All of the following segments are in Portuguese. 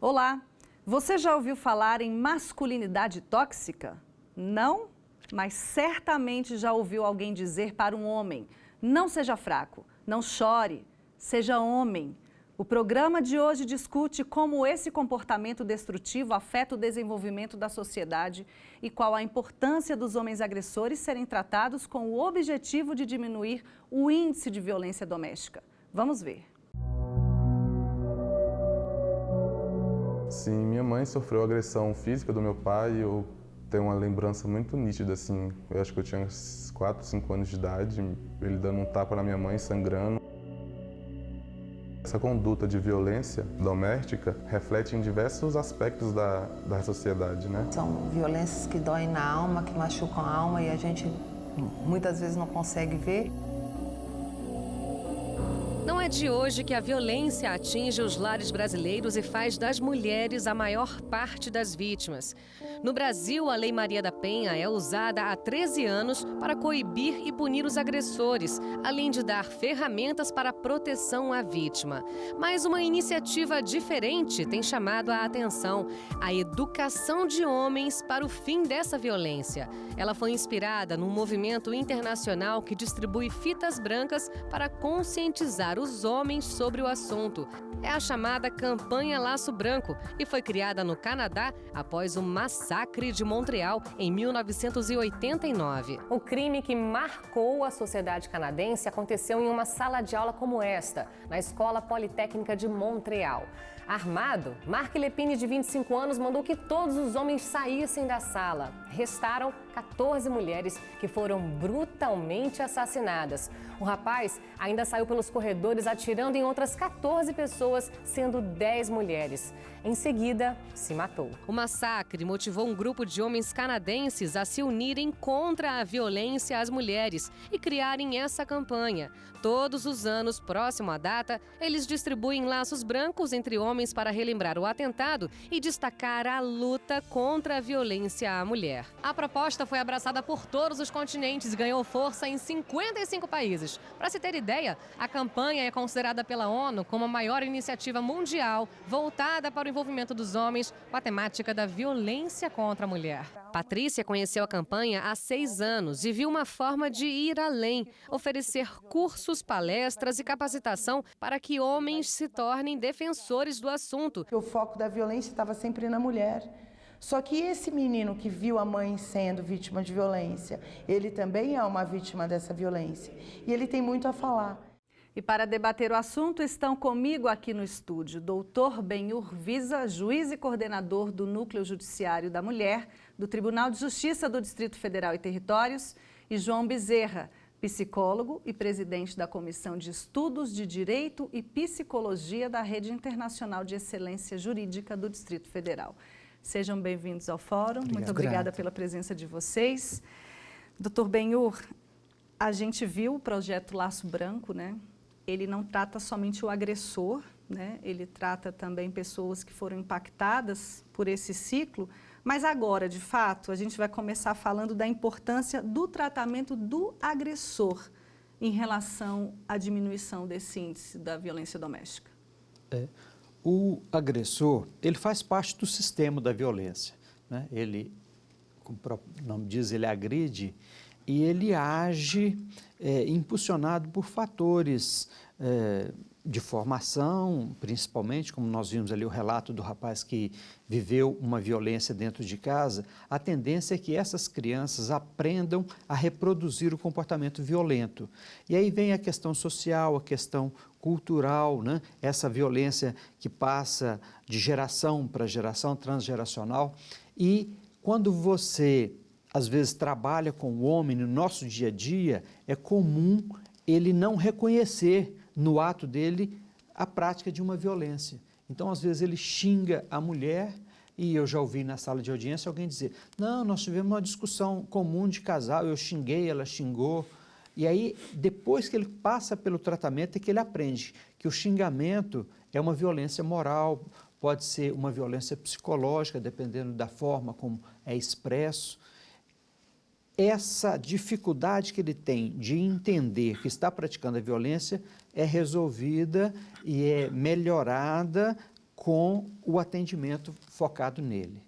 Olá! Você já ouviu falar em masculinidade tóxica? Não? Mas certamente já ouviu alguém dizer para um homem: não seja fraco, não chore, seja homem. O programa de hoje discute como esse comportamento destrutivo afeta o desenvolvimento da sociedade e qual a importância dos homens agressores serem tratados com o objetivo de diminuir o índice de violência doméstica. Vamos ver. Sim, minha mãe sofreu agressão física do meu pai e eu tenho uma lembrança muito nítida, assim. Eu acho que eu tinha uns 4, 5 anos de idade, ele dando um tapa na minha mãe, sangrando. Essa conduta de violência doméstica reflete em diversos aspectos da sociedade, né? São violências que doem na alma, que machucam a alma e a gente muitas vezes não consegue ver. Não é de hoje que a violência atinge os lares brasileiros e faz das mulheres a maior parte das vítimas. No Brasil, a Lei Maria da Penha é usada há 13 anos para coibir e punir os agressores, além de dar ferramentas para proteção à vítima. Mas uma iniciativa diferente tem chamado a atenção: a educação de homens para o fim dessa violência. Ela foi inspirada num movimento internacional que distribui fitas brancas para conscientizar os homens sobre o assunto. É a chamada Campanha Laço Branco e foi criada no Canadá após o massacre de Montreal em 1989. O crime que marcou a sociedade canadense aconteceu em uma sala de aula como esta, na Escola Politécnica de Montreal. Armado, Marc Lepine, de 25 anos, mandou que todos os homens saíssem da sala. Restaram 14 mulheres que foram brutalmente assassinadas. O rapaz ainda saiu pelos corredores atirando em outras 14 pessoas, sendo 10 mulheres. Em seguida, se matou. O massacre motivou um grupo de homens canadenses a se unirem contra a violência às mulheres e criarem essa campanha. Todos os anos, próximo à data, eles distribuem laços brancos entre homens para relembrar o atentado e destacar a luta contra a violência à mulher. A proposta foi abraçada por todos os continentes e ganhou força em 55 países. Para se ter ideia, a campanha é considerada pela ONU como a maior iniciativa mundial voltada para o envolvimento dos homens com a temática da violência contra a mulher. Patrícia conheceu a campanha há 6 anos e viu uma forma de ir além, oferecer cursos, palestras e capacitação para que homens se tornem defensores do assunto. O foco da violência estava sempre na mulher. Só que esse menino que viu a mãe sendo vítima de violência, ele também é uma vítima dessa violência. E ele tem muito a falar. E para debater o assunto, estão comigo aqui no estúdio Dr. Benhur Visa, juiz e coordenador do Núcleo Judiciário da Mulher, do Tribunal de Justiça do Distrito Federal e Territórios, e João Bezerra, psicólogo e presidente da Comissão de Estudos de Direito e Psicologia da Rede Internacional de Excelência Jurídica do Distrito Federal. Sejam bem-vindos ao Fórum. Muito obrigada pela presença de vocês. Dr. Benhur, a gente viu o projeto Laço Branco, né? Ele não trata somente o agressor, né? Ele trata também pessoas que foram impactadas por esse ciclo, mas agora, de fato, a gente vai começar falando da importância do tratamento do agressor em relação à diminuição desse índice da violência doméstica. O agressor, ele faz parte do sistema da violência, né? Ele, como o próprio nome diz, ele agride e ele age impulsionado por fatores de formação, principalmente, como nós vimos ali o relato do rapaz que viveu uma violência dentro de casa. A tendência é que essas crianças aprendam a reproduzir o comportamento violento. E aí vem a questão social, a questão cultural, né? Essa violência que passa de geração para geração, transgeracional. E quando você, às vezes, trabalha com o homem no nosso dia a dia, é comum ele não reconhecer no ato dele a prática de uma violência. Então, às vezes, ele xinga a mulher e eu já ouvi na sala de audiência alguém dizer: não, nós tivemos uma discussão comum de casal, eu xinguei, ela xingou. E aí, depois que ele passa pelo tratamento, é que ele aprende que o xingamento é uma violência moral, pode ser uma violência psicológica, dependendo da forma como é expresso. Essa dificuldade que ele tem de entender que está praticando a violência é resolvida e é melhorada com o atendimento focado nele.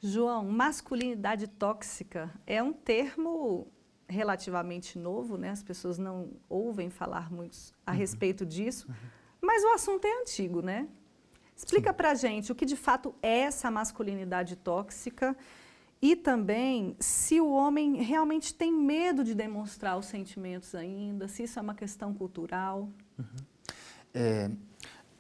João, masculinidade tóxica é um termo relativamente novo, né? As pessoas não ouvem falar muito a respeito disso, mas o assunto é antigo, né? Explica pra gente o que de fato é essa masculinidade tóxica e também se o homem realmente tem medo de demonstrar os sentimentos ainda, se isso é uma questão cultural.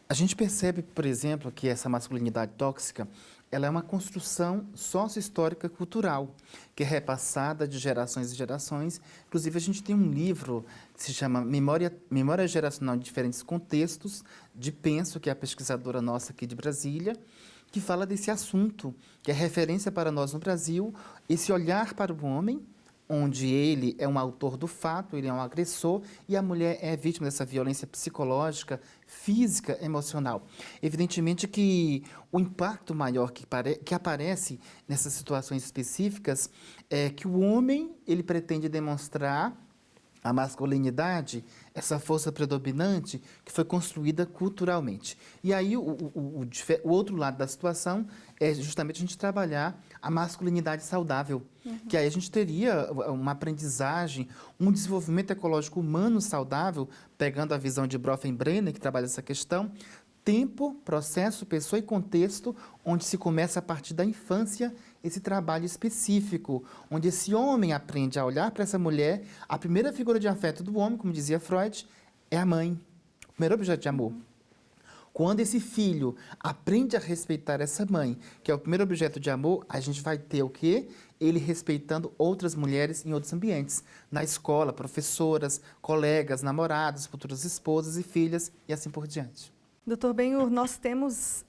A gente percebe, por exemplo, que essa masculinidade tóxica, ela é uma construção sócio-histórica cultural, que é repassada de gerações em gerações. Inclusive, a gente tem um livro que se chama Memória Geracional de Diferentes Contextos, de Penso, que é a pesquisadora nossa aqui de Brasília, que fala desse assunto, que é referência para nós no Brasil, esse olhar para o homem, onde ele é um autor do fato, ele é um agressor, e a mulher é vítima dessa violência psicológica, física, emocional. Evidentemente que o impacto maior que aparece nessas situações específicas é que o homem, ele pretende demonstrar a masculinidade, essa força predominante que foi construída culturalmente. E aí o outro lado da situação é justamente a gente trabalhar a masculinidade saudável, que aí a gente teria uma aprendizagem, um desenvolvimento ecológico humano saudável, pegando a visão de Bronfenbrenner, que trabalha essa questão, tempo, processo, pessoa e contexto, onde se começa a partir da infância esse trabalho específico, onde esse homem aprende a olhar para essa mulher. A primeira figura de afeto do homem, como dizia Freud, é a mãe, o primeiro objeto de amor. Quando esse filho aprende a respeitar essa mãe, que é o primeiro objeto de amor, a gente vai ter o quê? Ele respeitando outras mulheres em outros ambientes. Na escola, professoras, colegas, namoradas, futuras esposas e filhas, e assim por diante. Doutor Benhur, nós temos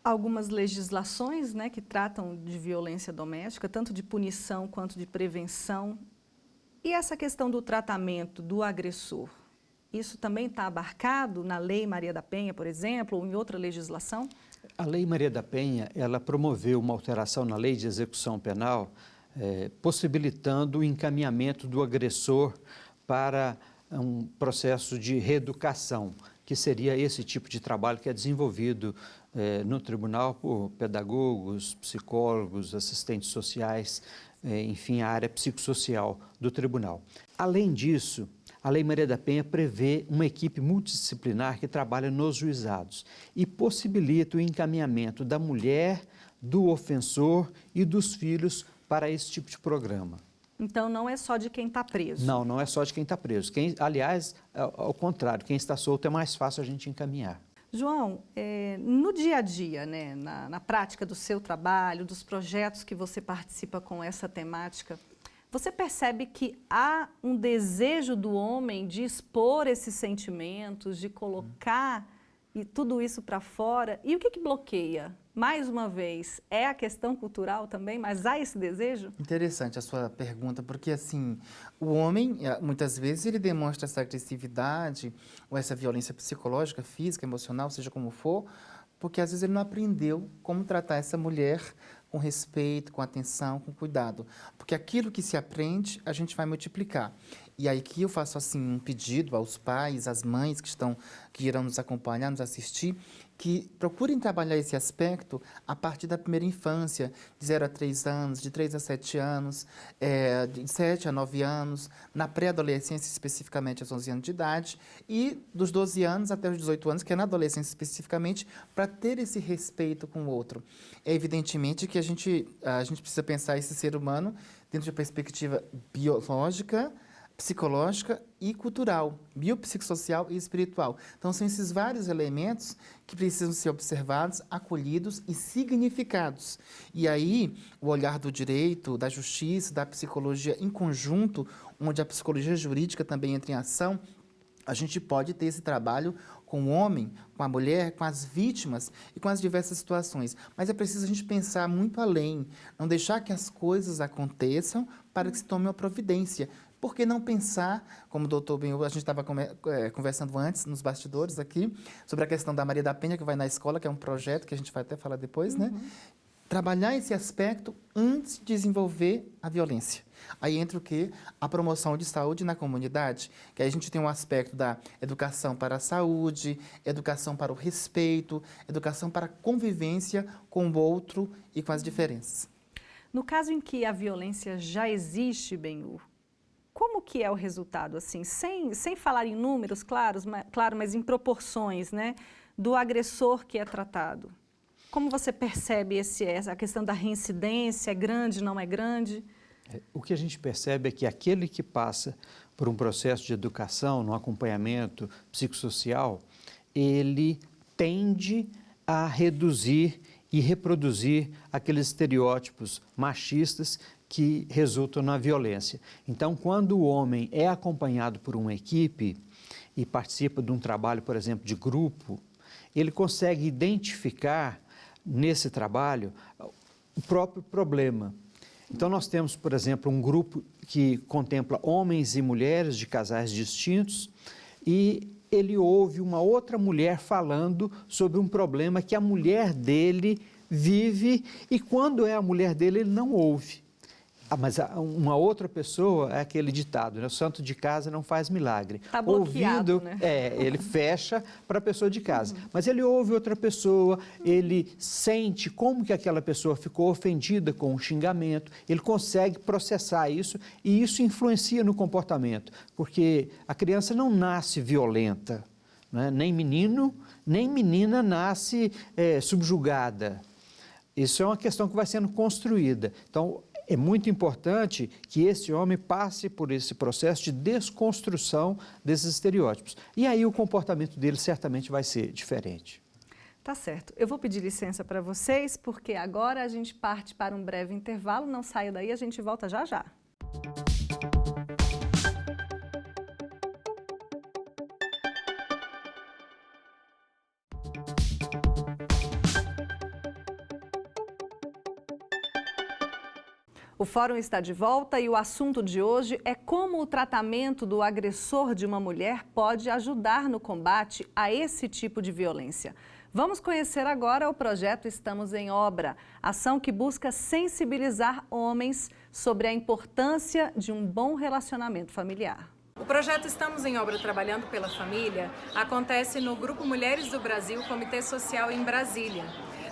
algumas legislações, né, que tratam de violência doméstica, tanto de punição quanto de prevenção. E essa questão do tratamento do agressor, isso também está abarcado na Lei Maria da Penha, por exemplo, ou em outra legislação? A Lei Maria da Penha, ela promoveu uma alteração na Lei de Execução Penal, possibilitando o encaminhamento do agressor para um processo de reeducação, que seria esse tipo de trabalho que é desenvolvido no tribunal por pedagogos, psicólogos, assistentes sociais, enfim, a área psicossocial do tribunal. Além disso, a Lei Maria da Penha prevê uma equipe multidisciplinar que trabalha nos juizados e possibilita o encaminhamento da mulher, do ofensor e dos filhos para esse tipo de programa. Então, não é só de quem está preso? Não, não é só de quem está preso. Aliás, ao contrário, quem está solto é mais fácil a gente encaminhar. João, no dia a dia, né, na prática do seu trabalho, dos projetos que você participa com essa temática, você percebe que há um desejo do homem de expor esses sentimentos, de colocar tudo isso para fora? E o que bloqueia? Mais uma vez, é a questão cultural também, mas há esse desejo? Interessante a sua pergunta, porque assim, o homem, muitas vezes, ele demonstra essa agressividade ou essa violência psicológica, física, emocional, seja como for, porque às vezes ele não aprendeu como tratar essa mulher com respeito, com atenção, com cuidado. Porque aquilo que se aprende, a gente vai multiplicar. E aí que eu faço assim um pedido aos pais, às mães que irão nos acompanhar, nos assistir, que procurem trabalhar esse aspecto a partir da primeira infância, de 0 a 3 anos, de 3 a 7 anos, de 7 a 9 anos, na pré-adolescência especificamente aos 11 anos de idade, e dos 12 anos até os 18 anos, que é na adolescência especificamente, para ter esse respeito com o outro. É evidentemente que a gente precisa pensar esse ser humano dentro de uma perspectiva biológica, psicológica e cultural, biopsicossocial e espiritual. Então, são esses vários elementos que precisam ser observados, acolhidos e significados. E aí, o olhar do direito, da justiça, da psicologia em conjunto, onde a psicologia jurídica também entra em ação, a gente pode ter esse trabalho com o homem, com a mulher, com as vítimas e com as diversas situações. Mas é preciso a gente pensar muito além, não deixar que as coisas aconteçam para que se tome uma providência. Por que não pensar, como o doutor Benhur, a gente estava conversando antes, nos bastidores aqui, sobre a questão da Maria da Penha, que vai na escola, que é um projeto que a gente vai até falar depois, né? Trabalhar esse aspecto antes de desenvolver a violência. Aí entra o quê? A promoção de saúde na comunidade, que aí a gente tem um aspecto da educação para a saúde, educação para o respeito, educação para a convivência com o outro e com as diferenças. No caso em que a violência já existe, Benhur, como que é o resultado, assim, sem falar em números, claro, mas em proporções, né, do agressor que é tratado? Como você percebe a questão da reincidência, é grande, não é grande? O que a gente percebe é que aquele que passa por um processo de educação, no acompanhamento psicossocial, ele tende a reduzir e reproduzir aqueles estereótipos machistas que resultam na violência. Então, quando o homem é acompanhado por uma equipe e participa de um trabalho, por exemplo, de grupo, ele consegue identificar nesse trabalho o próprio problema. Então, nós temos, por exemplo, um grupo que contempla homens e mulheres de casais distintos e ele ouve uma outra mulher falando sobre um problema que a mulher dele vive e quando é a mulher dele, ele não ouve. Mas uma outra pessoa, é aquele ditado, né? O santo de casa não faz milagre. Está bloqueado, né? Ele fecha para a pessoa de casa. Mas ele ouve outra pessoa, ele sente como que aquela pessoa ficou ofendida com o xingamento, ele consegue processar isso e isso influencia no comportamento, porque a criança não nasce violenta, né? Nem menino, nem menina nasce subjugada. Isso é uma questão que vai sendo construída. Então, é muito importante que esse homem passe por esse processo de desconstrução desses estereótipos. E aí o comportamento dele certamente vai ser diferente. Tá certo. Eu vou pedir licença para vocês, porque agora a gente parte para um breve intervalo. Não saia daí, a gente volta já já. O Fórum está de volta e o assunto de hoje é como o tratamento do agressor de uma mulher pode ajudar no combate a esse tipo de violência. Vamos conhecer agora o projeto Estamos em Obra, ação que busca sensibilizar homens sobre a importância de um bom relacionamento familiar. O projeto Estamos em Obra Trabalhando pela Família acontece no Grupo Mulheres do Brasil, Comitê Social em Brasília.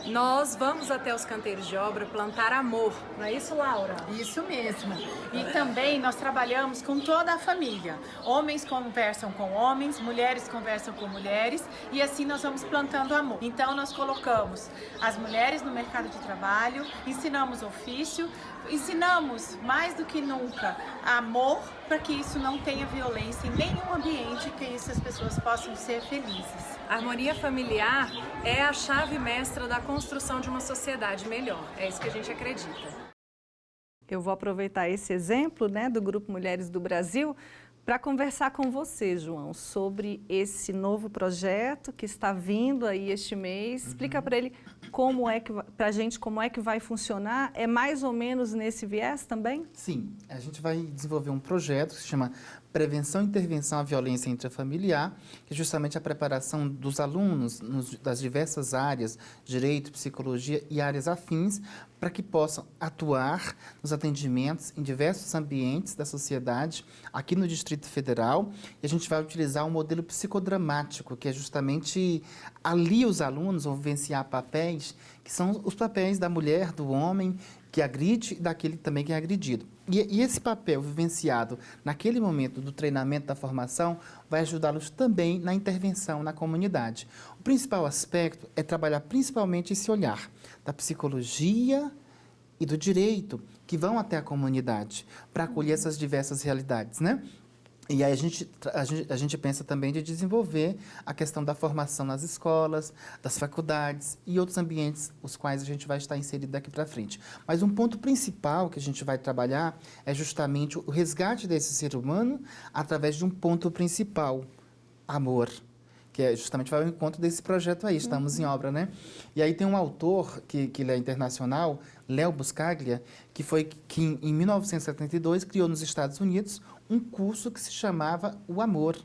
Nós vamos até os canteiros de obra plantar amor, não é isso, Laura? Isso mesmo. E também nós trabalhamos com toda a família. Homens conversam com homens, mulheres conversam com mulheres e assim nós vamos plantando amor. Então nós colocamos as mulheres no mercado de trabalho, ensinamos ofício, ensinamos mais do que nunca amor para que isso não tenha violência em nenhum ambiente, que essas pessoas possam ser felizes. A harmonia familiar é a chave mestra da construção de uma sociedade melhor. É isso que a gente acredita. Eu vou aproveitar esse exemplo, né, do Grupo Mulheres do Brasil para conversar com você, João, sobre esse novo projeto que está vindo aí este mês. Explica para ele para a gente como é que vai funcionar. É mais ou menos nesse viés também? Sim, a gente vai desenvolver um projeto que se chama Prevenção e Intervenção à Violência Intrafamiliar, que é justamente a preparação dos alunos das diversas áreas, direito, psicologia e áreas afins, para que possam atuar nos atendimentos em diversos ambientes da sociedade, aqui no Distrito Federal. E a gente vai utilizar um modelo psicodramático, que é justamente ali os alunos vão vivenciar papéis, que são os papéis da mulher, do homem, que agride e daquele também que é agredido. E esse papel vivenciado naquele momento do treinamento, da formação, vai ajudá-los também na intervenção na comunidade. O principal aspecto é trabalhar principalmente esse olhar da psicologia e do direito, que vão até a comunidade para acolher essas diversas realidades, né? E aí a gente pensa também de desenvolver a questão da formação nas escolas, das faculdades e outros ambientes os quais a gente vai estar inserido daqui para frente. Mas um ponto principal que a gente vai trabalhar é justamente o resgate desse ser humano através de um ponto principal, amor, que é justamente vai ao encontro desse projeto aí, Estamos em Obra, né? E aí tem um autor, que ele é internacional, Léo Buscaglia, que em 1972 criou nos Estados Unidos um curso que se chamava O Amor.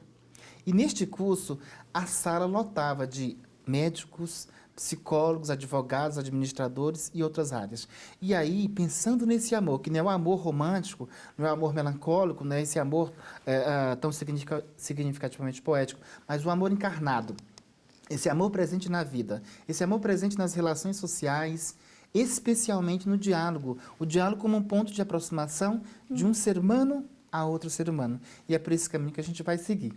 E neste curso, a sala lotava de médicos, psicólogos, advogados, administradores e outras áreas. E aí, pensando nesse amor, que não é o amor romântico, não é o amor melancólico, não é esse amor tão significativamente poético, mas o amor encarnado, esse amor presente na vida, esse amor presente nas relações sociais, especialmente no diálogo. O diálogo como um ponto de aproximação de um ser humano a outro ser humano. E é por esse caminho que a gente vai seguir.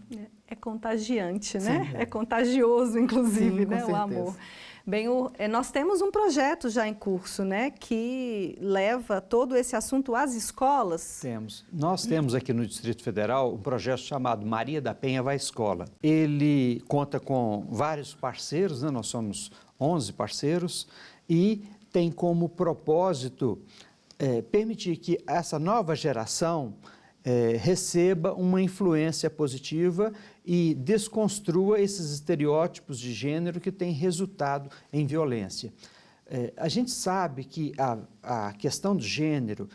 É contagiante, né? Sim. É contagioso, inclusive, Sim, com né? certeza. O amor. Bem, nós temos um projeto já em curso, né? Que leva todo esse assunto às escolas. Temos. Nós temos aqui no Distrito Federal um projeto chamado Maria da Penha Vai à Escola. Ele conta com vários parceiros, né? Nós somos 11 parceiros e tem como propósito permitir que essa nova geração receba uma influência positiva e desconstrua esses estereótipos de gênero que têm resultado em violência. A gente sabe que a questão do gênero,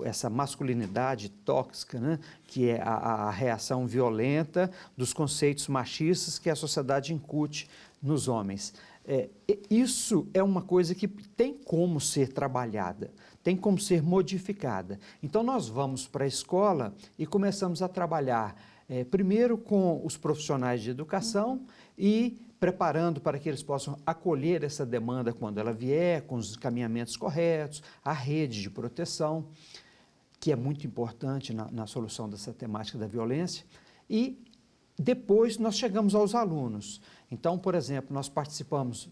essa masculinidade tóxica, né, que é a reação violenta dos conceitos machistas que a sociedade incute nos homens. Isso é uma coisa que tem como ser trabalhada, tem como ser modificada. Então, nós vamos para a escola e começamos a trabalhar primeiro com os profissionais de educação e preparando para que eles possam acolher essa demanda quando ela vier, com os encaminhamentos corretos, a rede de proteção, que é muito importante na solução dessa temática da violência. E depois nós chegamos aos alunos. Então, por exemplo, nós participamos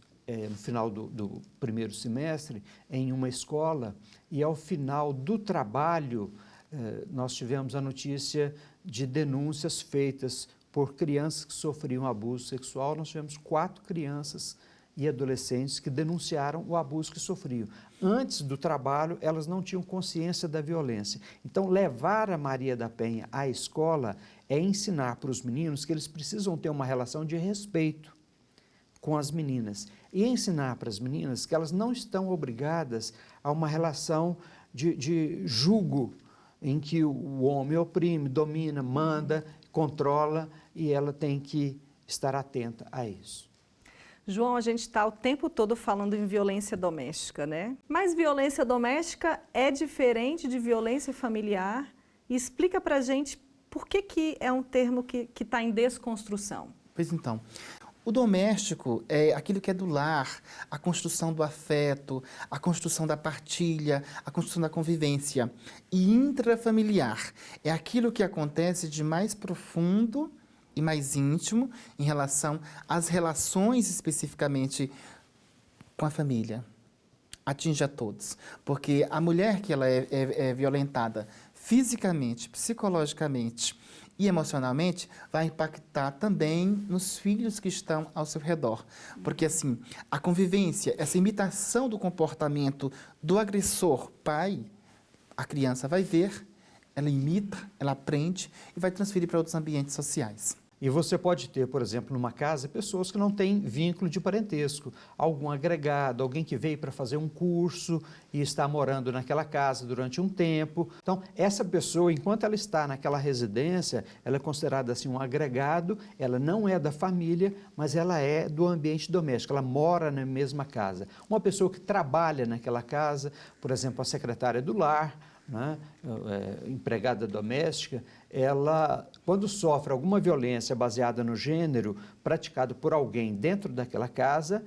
no final do primeiro semestre em uma escola e ao final do trabalho nós tivemos a notícia de denúncias feitas por crianças que sofriam abuso sexual. Nós tivemos 4 crianças e adolescentes que denunciaram o abuso que sofriam. Antes do trabalho, elas não tinham consciência da violência. Então, levar a Maria da Penha à escola é ensinar para os meninos que eles precisam ter uma relação de respeito com as meninas e ensinar para as meninas que elas não estão obrigadas a uma relação de julgo em que o homem oprime, domina, manda, controla e ela tem que estar atenta a isso. João, a gente está o tempo todo falando em violência doméstica, né? Mas violência doméstica é diferente de violência familiar. E explica para a gente por que é um termo que está em desconstrução. Pois então, o doméstico é aquilo que é do lar, a construção do afeto, a construção da partilha, a construção da convivência. E intrafamiliar é aquilo que acontece de mais profundo e mais íntimo em relação às relações especificamente com a família. Atinge a todos. Porque a mulher que ela é violentada fisicamente, psicologicamente e emocionalmente, vai impactar também nos filhos que estão ao seu redor. Porque, assim, a convivência, essa imitação do comportamento do agressor pai, a criança vai ver, ela imita, ela aprende e vai transferir para outros ambientes sociais. E você pode ter, por exemplo, numa casa, pessoas que não têm vínculo de parentesco, algum agregado, alguém que veio para fazer um curso e está morando naquela casa durante um tempo. Então, essa pessoa, enquanto ela está naquela residência, ela é considerada assim um agregado, ela não é da família, mas ela é do ambiente doméstico, ela mora na mesma casa. Uma pessoa que trabalha naquela casa, por exemplo, a secretária do lar, né, empregada doméstica, ela, quando sofre alguma violência baseada no gênero praticado por alguém dentro daquela casa,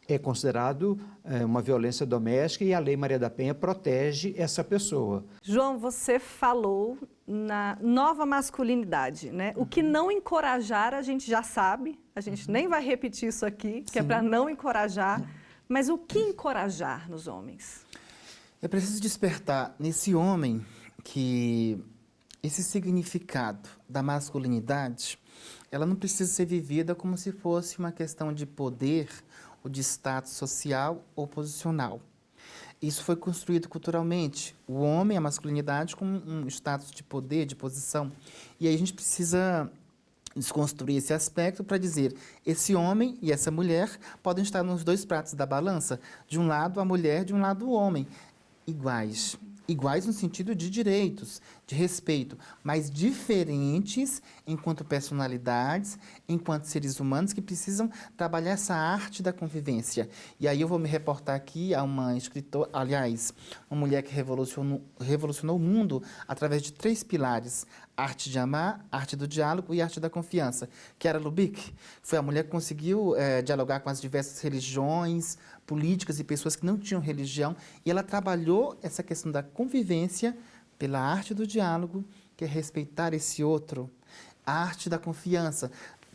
é considerado uma violência doméstica e a Lei Maria da Penha protege essa pessoa. João, você falou na nova masculinidade, né? O que não encorajar a gente já sabe, a gente nem vai repetir isso aqui, que é para não encorajar, mas o que encorajar nos homens? É preciso despertar nesse homem que esse significado da masculinidade, ela não precisa ser vivida como se fosse uma questão de poder ou de status social ou posicional. Isso foi construído culturalmente. O homem, a masculinidade, com um status de poder, de posição. E aí a gente precisa desconstruir esse aspecto para dizer, esse homem e essa mulher podem estar nos 2 pratos da balança. De um lado a mulher, de um lado o homem. Iguais, iguais no sentido de direitos, de respeito, mas diferentes enquanto personalidades, enquanto seres humanos que precisam trabalhar essa arte da convivência. E aí eu vou me reportar aqui a uma escritora, aliás, uma mulher que revolucionou o mundo através de 3 pilares: arte de amar, arte do diálogo e arte da confiança. Chiara Lubich foi a mulher que conseguiu dialogar com as diversas religiões, políticas e pessoas que não tinham religião, e ela trabalhou essa questão da convivência pela arte do diálogo, que é respeitar esse outro, a arte da confiança.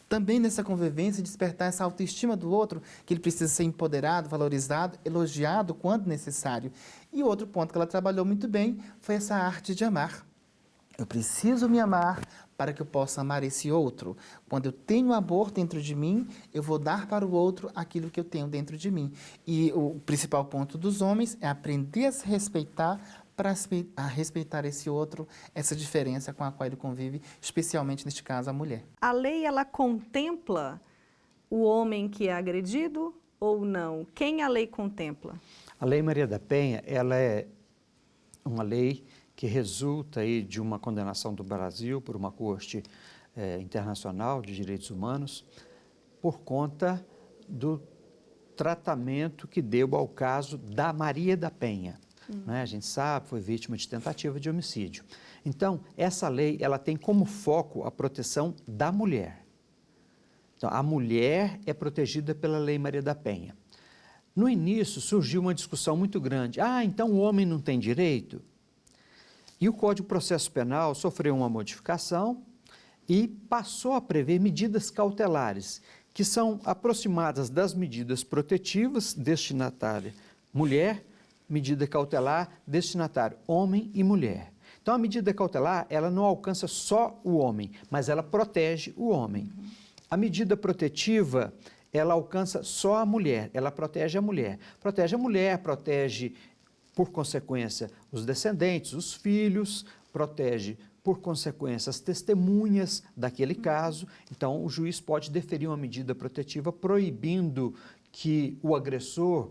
Também nessa convivência, despertar essa autoestima do outro, que ele precisa ser empoderado, valorizado, elogiado quando necessário. E outro ponto que ela trabalhou muito bem foi essa arte de amar. Eu preciso me amar para que eu possa amar esse outro. Quando eu tenho amor dentro de mim, eu vou dar para o outro aquilo que eu tenho dentro de mim. E o principal ponto dos homens é aprender a se respeitar para respeitar esse outro, essa diferença com a qual ele convive, especialmente, neste caso, a mulher. A lei, ela contempla o homem que é agredido ou não? Quem a lei contempla? A Lei Maria da Penha, ela é uma lei que resulta aí de uma condenação do Brasil por uma corte internacional de direitos humanos por conta do tratamento que deu ao caso da Maria da Penha. Né? A gente sabe, foi vítima de tentativa de homicídio. Então, essa lei, ela tem como foco a proteção da mulher. Então, a mulher é protegida pela Lei Maria da Penha. No início, surgiu uma discussão muito grande. Então o homem não tem direito? E o Código de Processo Penal sofreu uma modificação e passou a prever medidas cautelares, que são aproximadas das medidas protetivas, destinatária mulher, medida cautelar, destinatário homem e mulher. Então, a medida cautelar, ela não alcança só o homem, mas ela protege o homem. A medida protetiva, ela alcança só a mulher, ela protege a mulher. Protege a mulher, protege, por consequência, os descendentes, os filhos, protege, por consequência, as testemunhas daquele caso. Então, o juiz pode deferir uma medida protetiva proibindo que o agressor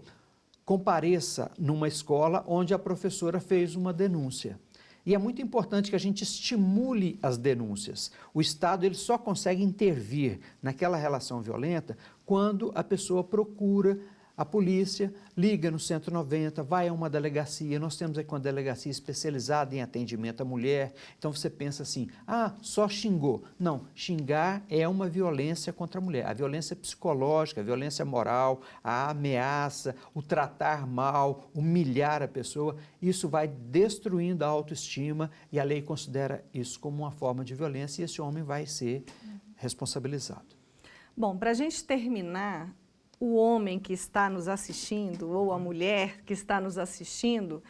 compareça numa escola onde a professora fez uma denúncia. E é muito importante que a gente estimule as denúncias. O Estado ele só consegue intervir naquela relação violenta quando a pessoa procura a polícia, liga no 190, vai a uma delegacia. Nós temos aqui uma delegacia especializada em atendimento à mulher. Então você pensa assim, só xingou. Não, xingar é uma violência contra a mulher. A violência psicológica, a violência moral, a ameaça, o tratar mal, humilhar a pessoa, isso vai destruindo a autoestima e a lei considera isso como uma forma de violência e esse homem vai ser responsabilizado. Bom, para a gente terminar, o homem que está nos assistindo ou a mulher que está nos assistindo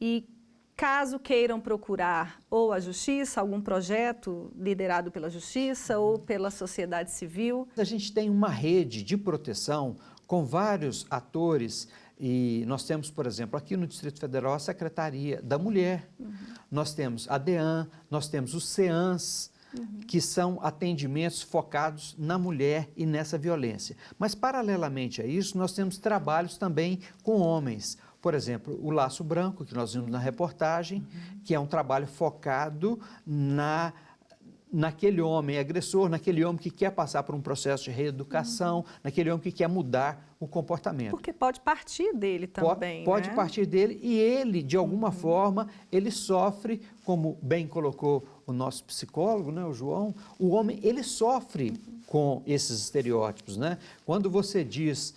e caso queiram procurar ou a justiça, algum projeto liderado pela justiça ou pela sociedade civil. A gente tem uma rede de proteção com vários atores e nós temos, por exemplo, aqui no Distrito Federal a Secretaria da Mulher, nós temos a DEAN, nós temos os CEANs, que são atendimentos focados na mulher e nessa violência. Mas, paralelamente a isso, nós temos trabalhos também com homens. Por exemplo, o Laço Branco, que nós vimos na reportagem, que é um trabalho focado naquele homem agressor, naquele homem que quer passar por um processo de reeducação, naquele homem que quer mudar o comportamento. Porque pode partir dele também, Pode né? partir dele e ele, de alguma forma, ele sofre, como bem colocou o nosso psicólogo, né, o João, o homem, ele sofre com esses estereótipos, né? Quando você diz,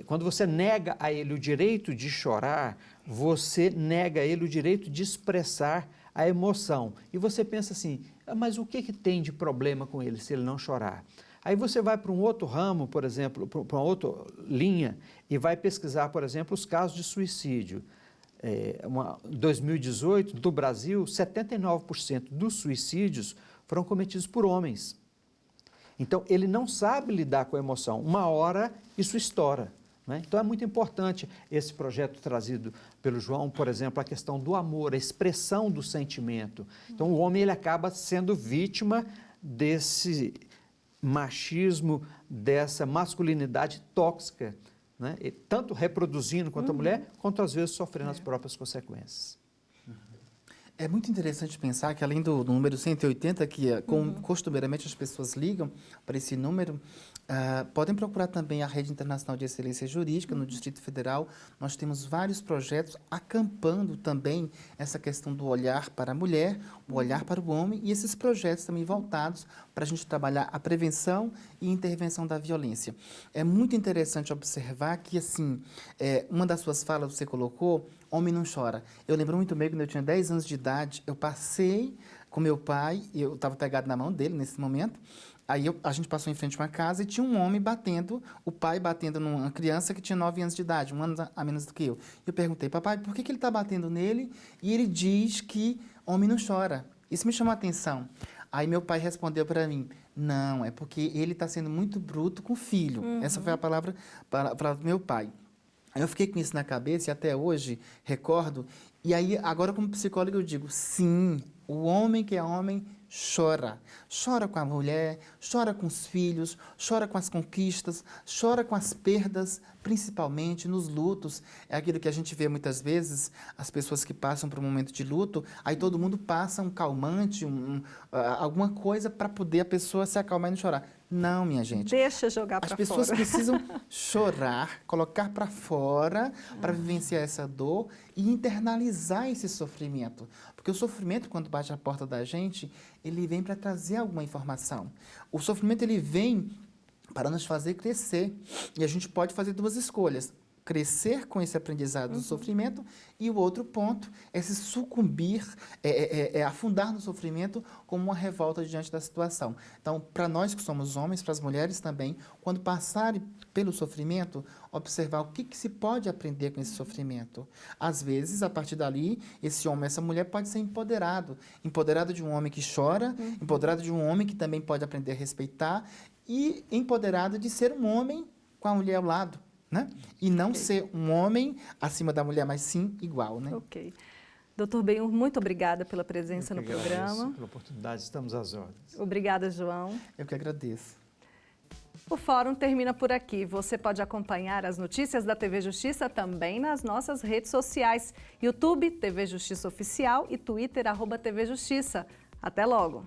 quando você nega a ele o direito de chorar, você nega a ele o direito de expressar a emoção. E você pensa assim, mas o que tem de problema com ele se ele não chorar? Aí você vai para um outro ramo, por exemplo, para uma outra linha e vai pesquisar, por exemplo, os casos de suicídio. Em 2018, no Brasil, 79% dos suicídios foram cometidos por homens. Então, ele não sabe lidar com a emoção. Uma hora, isso estoura. Né? Então, é muito importante esse projeto trazido pelo João, por exemplo, a questão do amor, a expressão do sentimento. Então, o homem ele acaba sendo vítima desse machismo, dessa masculinidade tóxica, né? Tanto reproduzindo quanto a mulher, quanto às vezes sofrendo as próprias consequências. É muito interessante pensar que, além do número 180, que costumeiramente as pessoas ligam para esse número, podem procurar também a Rede Internacional de Excelência Jurídica no Distrito Federal. Nós temos vários projetos acampando também essa questão do olhar para a mulher, o olhar para o homem, e esses projetos também voltados para a gente trabalhar a prevenção e intervenção da violência. É muito interessante observar que, assim, uma das suas falas você colocou, homem não chora. Eu lembro muito bem, quando eu tinha 10 anos de idade, eu passei com meu pai, eu estava pegado na mão dele nesse momento, aí a gente passou em frente a uma casa e tinha um homem batendo, o pai batendo numa criança que tinha 9 anos de idade, 1 ano a menos do que eu. Eu perguntei, papai, por que ele está batendo nele? E ele diz que homem não chora. Isso me chamou a atenção. Aí meu pai respondeu para mim, não, é porque ele está sendo muito bruto com o filho. Essa foi a palavra do meu pai. Aí eu fiquei com isso na cabeça e até hoje recordo. E aí, agora como psicólogo, eu digo, sim, o homem que é homem chora. Chora com a mulher, chora com os filhos, chora com as conquistas, chora com as perdas, principalmente nos lutos. É aquilo que a gente vê muitas vezes, as pessoas que passam por um momento de luto, aí todo mundo passa um calmante, alguma coisa para poder a pessoa se acalmar e não chorar. Não, minha gente. Deixa jogar para fora. As pessoas precisam chorar, colocar para fora, para vivenciar essa dor e internalizar esse sofrimento. Porque o sofrimento, quando bate a porta da gente, ele vem para trazer alguma informação. O sofrimento, ele vem para nos fazer crescer. E a gente pode fazer 2 escolhas. Crescer com esse aprendizado do sofrimento e o outro ponto é se sucumbir, afundar no sofrimento como uma revolta diante da situação. Então, para nós que somos homens, para as mulheres também, quando passarem pelo sofrimento, observar o que se pode aprender com esse sofrimento. Às vezes, a partir dali, esse homem, essa mulher pode ser empoderado. Empoderado de um homem que chora, empoderado de um homem que também pode aprender a respeitar e empoderado de ser um homem com a mulher ao lado. Né? E não ser um homem acima da mulher, mas sim igual. Né? Ok. Doutor Benhur, muito obrigada pela presença no programa. Pela oportunidade, estamos às ordens. Obrigada, João. Eu que agradeço. O Fórum termina por aqui. Você pode acompanhar as notícias da TV Justiça também nas nossas redes sociais. YouTube, TV Justiça Oficial e Twitter, @TV Justiça. Até logo!